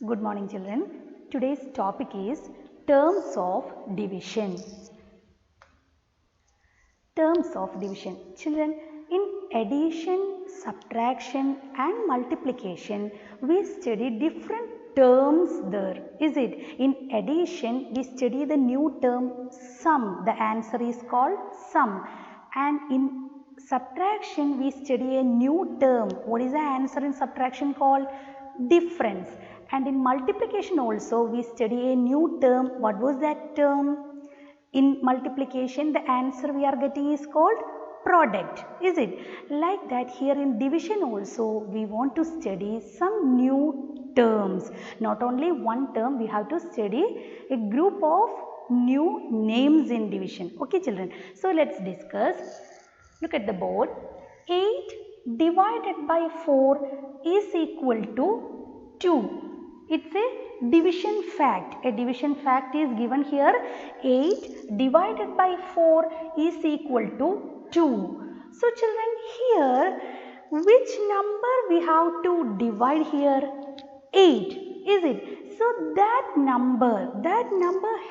Good morning, children. Today's topic is terms of division. Terms of division. Children, in addition, subtraction and multiplication, we study different terms there. Is it? In addition, we study the new term sum. The answer is called sum. And in subtraction, we study a new term. What is the answer in subtraction called? Difference. And in multiplication also we study a new term. What was that term? In multiplication the answer we are getting is called product. Is it? Like that here in division also we want to study some new terms. Not only one term, we have to study a group of new names in division. Okay children. So let's discuss. Look at the board. 8 divided by 4 is equal to 2. It's a division fact. A division fact is given here. 8 divided by 4 is equal to 2. So children, here which number we have to divide here? 8. Is it? So that number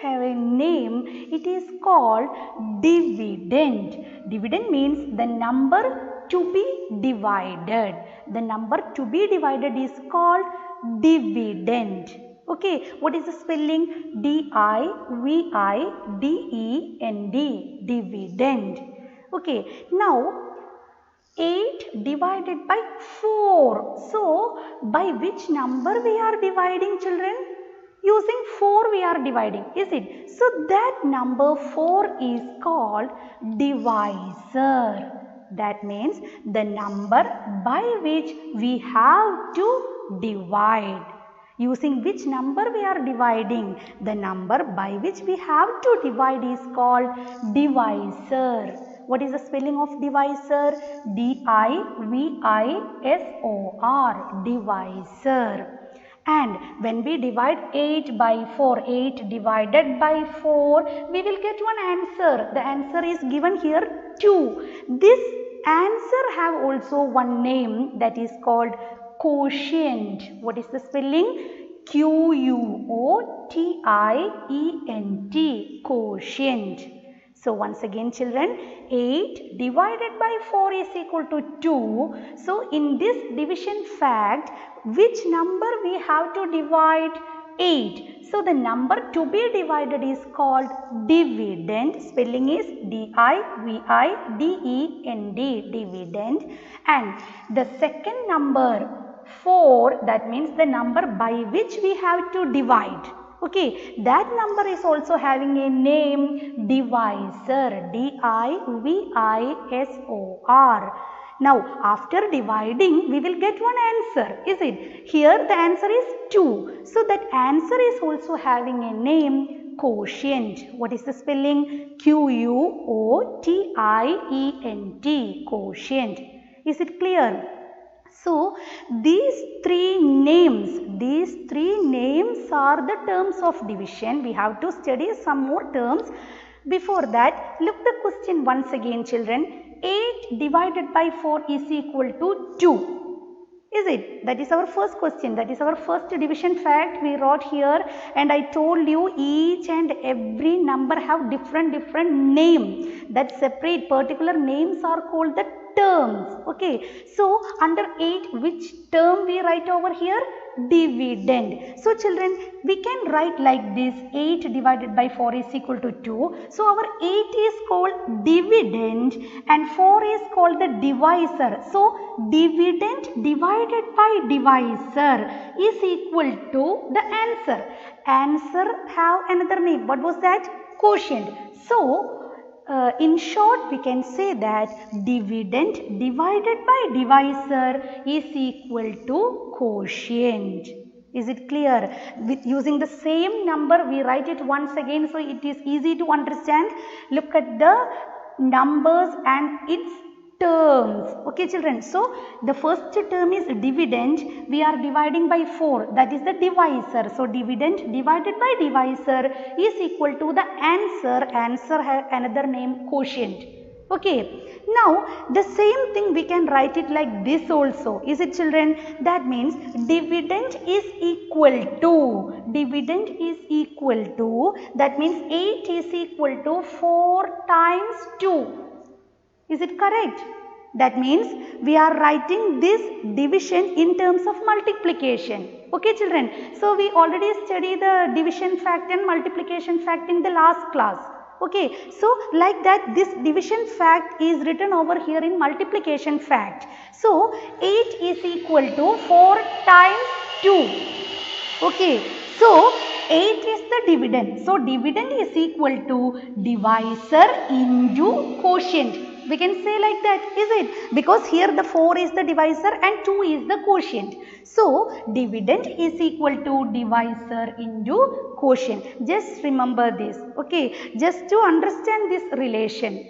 have a name. It is called dividend. Dividend means the number to be divided. The number to be divided is called dividend. Okay, what is the spelling? D-I-V-I-D-E-N-D, dividend. Okay, now 8 divided by 4. So, by which number we are dividing, children? Using 4 we are dividing, is it? So, that number 4 is called divisor. That means the number by which we have to divide. Using which number we are dividing? The number by which we have to divide is called divisor. What is the spelling of divisor? D-I-V-I-S-O-R, divisor. And when we divide 8 by 4, 8 divided by 4, we will get one answer. The answer is given here 2. This answer have also one name, that is called quotient. What is the spelling? Q-U-O-T-I-E-N-T, quotient. So once again children, 8 divided by 4 is equal to 2. So in this division fact, which number we have to divide? 8. So the number to be divided is called dividend. Spelling is D-I-V-I-D-E-N-D, dividend. And the second number 4, that means the number by which we have to divide. Okay, that number is also having a name, divisor, D-I-V-I-S-O-R. Now, after dividing, we will get one answer, is it? Here the answer is 2. So, that answer is also having a name, quotient. What is the spelling? Q-U-O-T-I-E-N-T, quotient. Is it clear? So, these three names are the terms of division. We have to study some more terms. Before that, look the question once again children. 8 divided by 4 is equal to 2. Is it? That is our first question. That is our first division fact we wrote here, and I told you each and every number have different name. That separate particular names are called the terms. Okay. So under 8 which term we write over here? Dividend. So children, we can write like this. 8 divided by 4 is equal to 2. So our 8 is called dividend and 4 is called the divisor. So dividend divided by divisor is equal to the answer. Answer have another name. What was that? Quotient. So in short, we can say that dividend divided by divisor is equal to quotient. Is it clear? With using the same number, we write it once again, so it is easy to understand. Look at the numbers and its terms. Okay children, so the first term is dividend. We are dividing by 4, that is the divisor. So dividend divided by divisor is equal to the answer. Answer has another name, quotient. Okay, now the same thing we can write it like this also. Is it, children? That means dividend is equal to, that means 8 is equal to 4 times 2. Is it correct? That means we are writing this division in terms of multiplication. Okay, children. So we already studied the division fact and multiplication fact in the last class. Okay, so like that this division fact is written over here in multiplication fact. So 8 is equal to 4 times 2. Okay, so 8 is the dividend. So dividend is equal to divisor into quotient. We can say like that, is it? Because here the 4 is the divisor and 2 is the quotient. So dividend is equal to divisor into quotient. Just remember this. Okay, just to understand this relation.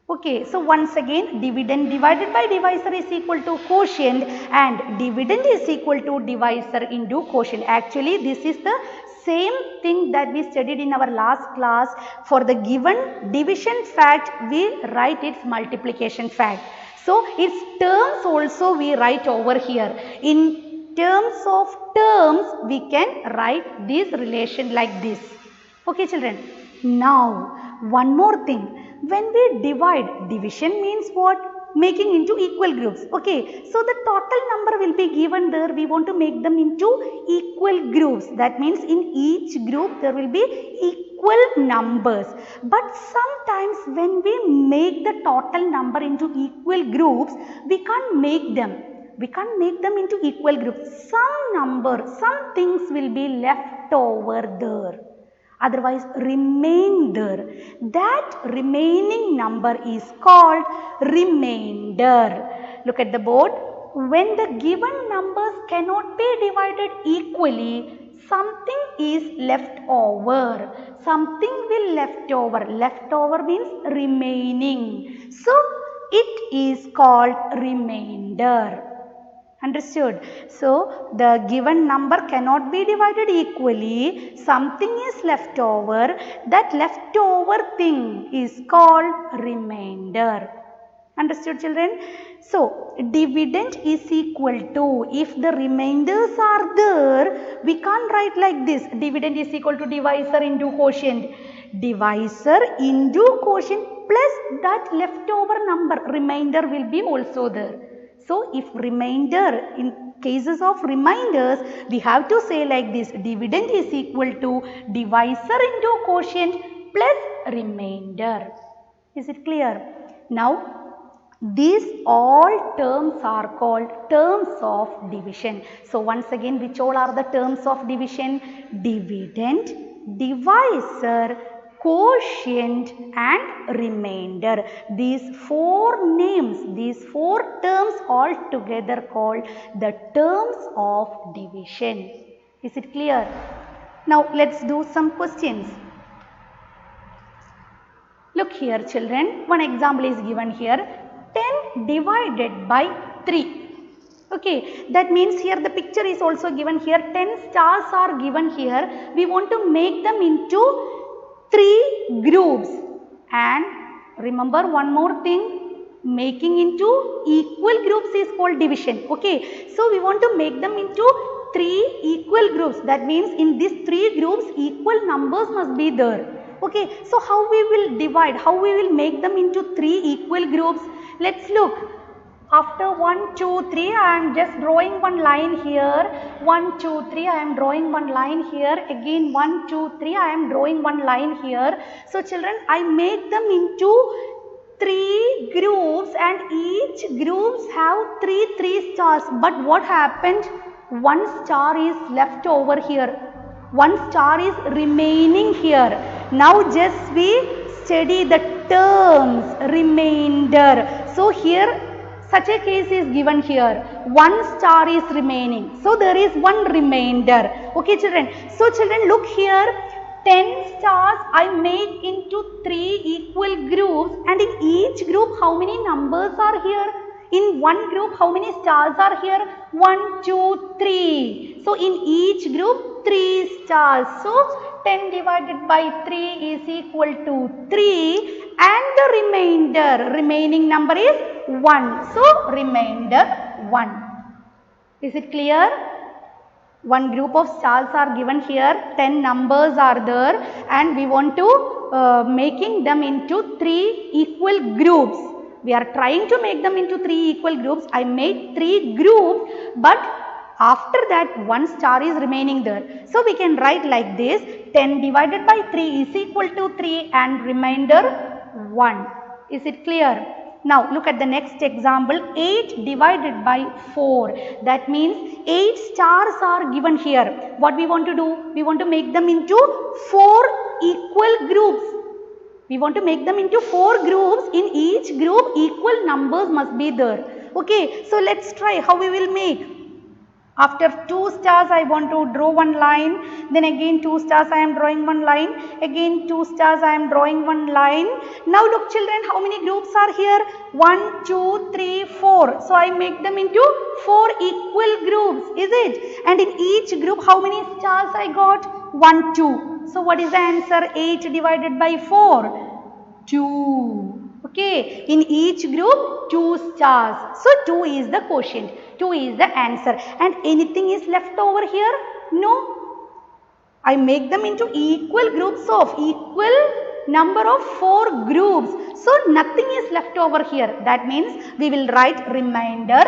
Okay, so once again dividend divided by divisor is equal to quotient and dividend is equal to divisor into quotient. Actually this is the same thing that we studied in our last class. For the given division fact we write its multiplication fact. So its terms also we write over here. In terms of terms we can write this relation like this. Okay, children. Now one more thing. When we divide, division means what? Making into equal groups. Okay, so the total number will be given there. We want to make them into equal groups. That means in each group there will be equal numbers. But sometimes when we make the total number into equal groups, we can't make them. We can't make them into equal groups. Some things will be left over there. Otherwise remainder. That remaining number is called remainder. Look at the board. When the given numbers cannot be divided equally, something is left over. Something will left over. Left over means remaining. So it is called remainder. Understood? So the given number cannot be divided equally. Something is left over. That leftover thing is called remainder. Understood, children? So dividend is equal to, if the remainders are there, we can't write like this. Dividend is equal to divisor into quotient. Divisor into quotient plus that leftover number, remainder will be also there. So if remainder, in cases of remainders, we have to say like this. Dividend is equal to divisor into quotient plus remainder. Is it clear? Now these all terms are called terms of division. So once again, which all are the terms of division? Dividend, divisor, quotient and remainder. These four names, these four terms all together called the terms of division. Is it clear? Now let's do some questions. Look here, children, one example is given here. 10 divided by 3. Okay, that means here the picture is also given here. 10 stars are given here. We want to make them into 3 groups, and remember one more thing, making into equal groups is called division. Okay, so we want to make them into 3 equal groups. That means in these 3 groups equal numbers must be there. Okay, so how we will divide, how we will make them into 3 equal groups? Let's look. After 1, 2, 3, I am just drawing one line here. 1, 2, 3, I am drawing one line here. Again 1, 2, 3, I am drawing one line here. So children, I make them into 3 groups and each groups have 3 stars. But what happened? One star is left over here. One star is remaining here. Now just we study the terms remainder. So here such a case is given here. One star is remaining. So there is one remainder. Okay, children. So children, look here. 10 stars I make into 3 equal groups, and in each group how many numbers are here? In one group how many stars are here? 1, 2, 3. So in each group 3 stars. So 10 divided by 3 is equal to 3 and the remaining number is 1. So, remainder 1. Is it clear? One group of stars are given here, 10 numbers are there and we want to making them into 3 equal groups. We are trying to make them into 3 equal groups. I made 3 groups, but after that 1 star is remaining there. So, we can write like this, 10 divided by 3 is equal to 3 and remainder 1. Is it clear? Now, look at the next example, 8 divided by 4. That means 8 stars are given here. What we want to do? We want to make them into 4 equal groups. We want to make them into 4 groups. In each group, equal numbers must be there. Okay, so let's try how we will make. After 2 stars, I want to draw one line. Then again 2 stars, I am drawing one line. Again 2 stars, I am drawing one line. Now look children, how many groups are here? 1, 2, 3, 4. So I make them into 4 equal groups, is it? And in each group, how many stars I got? 1, 2. So what is the answer? 8 divided by 4? 2. Okay, in each group 2 stars. So 2 is the quotient. 2 is the answer. And anything is left over here? No. I make them into equal groups of equal number of 4 groups. So nothing is left over here. That means we will write remainder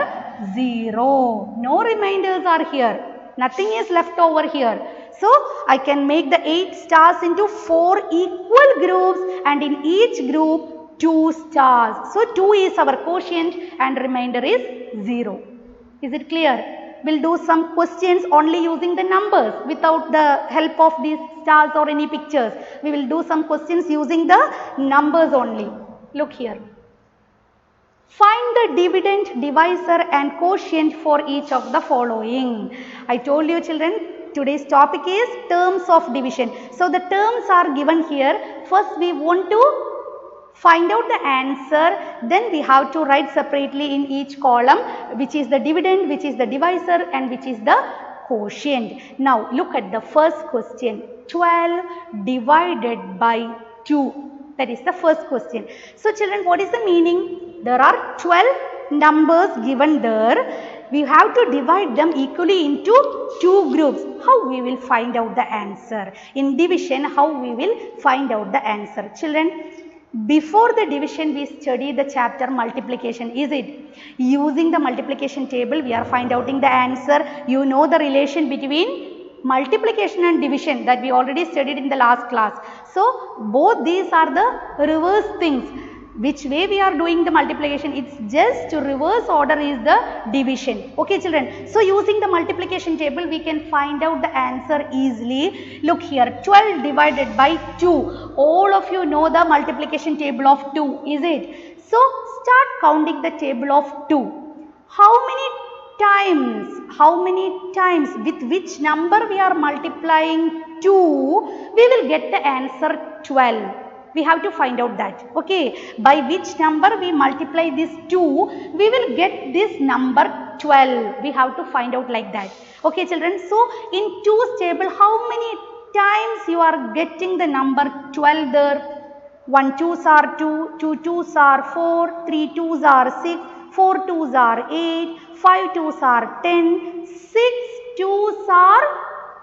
0. No remainders are here. Nothing is left over here. So I can make the 8 stars into 4 equal groups and in each group 2 stars. So 2 is our quotient and remainder is 0. Is it clear? We'll do some questions only using the numbers without the help of these stars or any pictures. We will do some questions using the numbers only. Look here. Find the dividend, divisor and quotient for each of the following. I told you children, today's topic is terms of division. So the terms are given here. First we want to find out the answer, then we have to write separately in each column which is the dividend, which is the divisor and which is the quotient. Now look at the first question, 12 divided by 2. That is the first question. So children, what is the meaning? There are 12 numbers given there. We have to divide them equally into 2 groups. How we will find out the answer? In division, how we will find out the answer? Children, before the division we study the chapter multiplication, is it? Using the multiplication table we are find outing the answer. You know the relation between multiplication and division that we already studied in the last class. So both these are the reverse things. Which way we are doing the multiplication? It's just to reverse order is the division. Okay children. So using the multiplication table we can find out the answer easily. Look here, 12 divided by 2. All of you know the multiplication table of 2, is it? So start counting the table of 2. How many times with which number we are multiplying 2, we will get the answer 12. We have to find out that. Okay, by which number we multiply this 2, we will get this number 12. We have to find out like that. Okay children, so in 2's table, how many times you are getting the number 12 there? 1 2's are 2, 2 2's are 4, 3 2's are 6, 4 2's are 8, 5 2's are 10, 6 2's are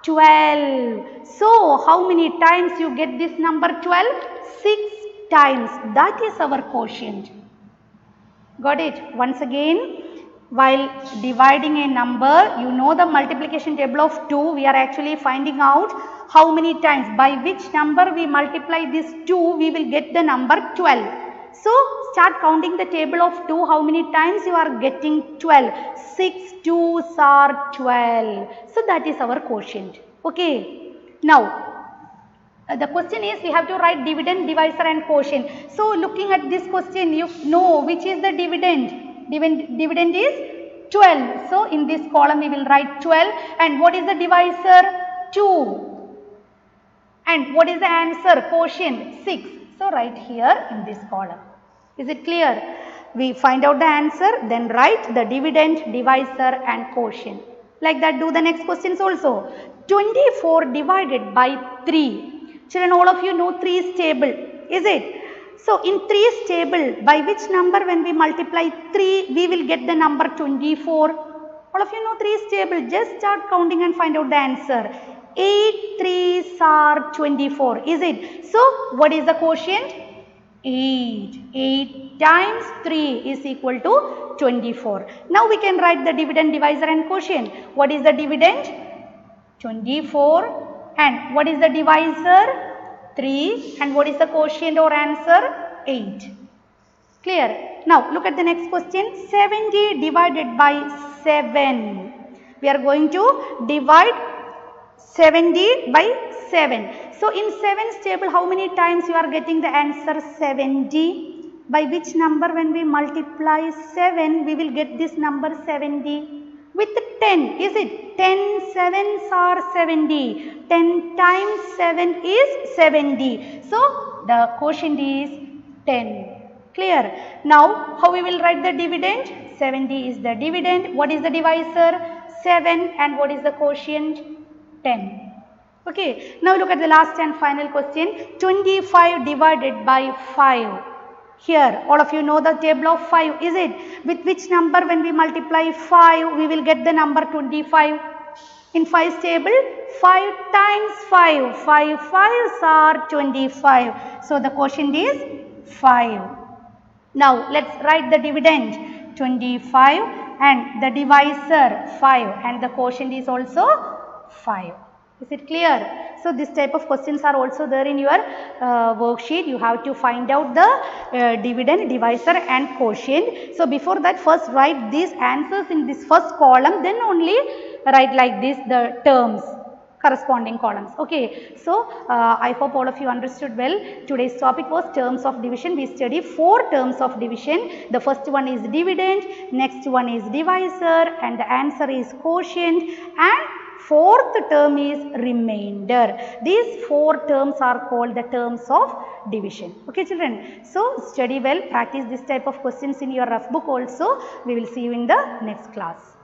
12. So how many times you get this number 12? 6 times. That is our quotient. Got it? Once again, while dividing a number, you know the multiplication table of 2, we are actually finding out how many times, by which number we multiply this 2, we will get the number 12. So start counting the table of 2, how many times you are getting 12. 6 2's are 12. So that is our quotient. Okay. Now the question is we have to write dividend, divisor and quotient. So looking at this question, you know which is the dividend. Dividend is 12. So in this column we will write 12. And what is the divisor? 2. And what is the answer? Quotient 6. So write here in this column. Is it clear? We find out the answer, then write the dividend, divisor and quotient. Like that, do the next questions also. 24 divided by 3. Children, all of you know 3 is table, is it? So, in 3 is table, by which number when we multiply 3, we will get the number 24. All of you know 3 is table. Just start counting and find out the answer. 8 3s are 24, is it? So, what is the quotient? 8. 8 times 3 is equal to 24. Now, we can write the dividend, divisor and quotient. What is the dividend? 24. And what is the divisor? 3. And what is the quotient or answer? 8. Clear? Now, look at the next question. 70 divided by 7. We are going to divide 70 by 7. So, in 7's table, how many times you are getting the answer 70? By which number when we multiply 7, we will get this number 70? With 10, is it? 10 7s are 70. 10 times 7 is 70. So, the quotient is 10. Clear? Now, how we will write the dividend? 70 is the dividend. What is the divisor? 7. And what is the quotient? 10. Okay. Now, look at the last and final question. 25 divided by 5. Here, all of you know the table of 5, is it? With which number when we multiply 5, we will get the number 25. In 5's table, 5 times 5. 5 5s are 25. So, the quotient is 5. Now, let's write the dividend 25 and the divisor 5 and the quotient is also 5. Is it clear? So, this type of questions are also there in your worksheet. You have to find out the dividend, divisor and quotient. So, before that first write these answers in this first column, then only write like this the terms, corresponding columns. Okay. So, I hope all of you understood well. Today's topic was terms of division. We study 4 terms of division. The first one is dividend, next one is divisor and the answer is quotient, and fourth term is remainder. These 4 terms are called the terms of division. Okay, children. So, study well, practice this type of questions in your rough book also. We will see you in the next class.